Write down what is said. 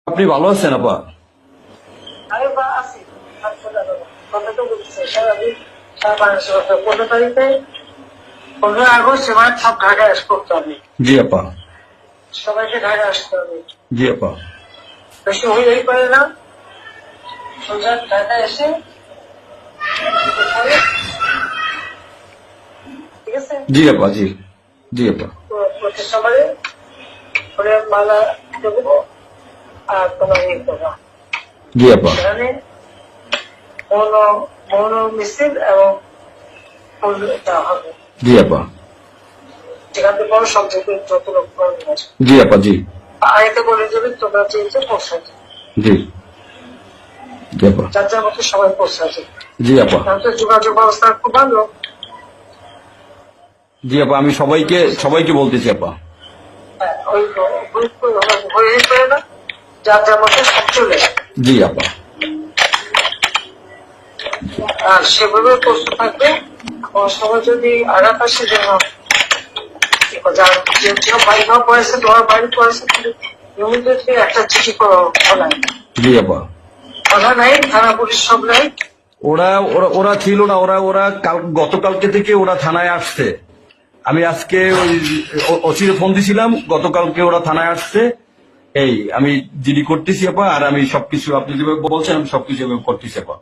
আপনি ভালো আছেন আপা? আমি আছি। কথা তো বলছে সারাদিন সারা 15 তারিখে 15 আগস্ট এবার সব ঢাকায় করতে হবে। জি আপা। সবাইকে ঢাকায় আসতে হবে। জি আপা। বেশি হইলেই পারে না। সোজা ঢাকায় এসে ঠিক আছে। জি আপা। জি জি আপা। প্রতি সবারে করে মালা দেবো আর তোমার ইয়ে করবো। জি আপা। সেখানে মৌন মিছিল এবং ফুল দেওয়া হবে। জি আপা। যেখান থেকে বড় সব যত লোক জি আপা। জি আগে বলে দেবে তোমরা চেয়েছে পৌঁছাতে। জি জি আপা। যার যার মতো সবাই পৌঁছাতে। জি আপা। তাহলে যোগাযোগ ব্যবস্থা খুব ভালো। জি আপা, আমি সবাইকে বলতেছি আপা। হ্যাঁ, ওই গ্রুপ হয়ে পড়ে না, যার যার মতো সব চলে আসে। জি আপা। আর সেভাবে প্রস্তুত থাকবে। সবাই যদি আঘাত আসে যেন বাড়ি ঘর পড়েছে তোমার বাড়ি পড়েছে ইমিডিয়েটলি একটা চিঠি খোলাই। জি আপা। কথা নাই, থানা পুলিশ সব নাই। ওরা ওরা ওরা ছিল না, ওরা ওরা গতকালকে থেকে ওরা থানায় আসছে। আমি আজকে ওই ওসিরে ফোন দিছিলাম, গতকালকে ওরা থানায় আসছে। এই আমি জিডি করতেছি আপা, আর আমি সবকিছু আপনি যেভাবে বলছেন আমি সবকিছু এভাবে করতেছি আপা।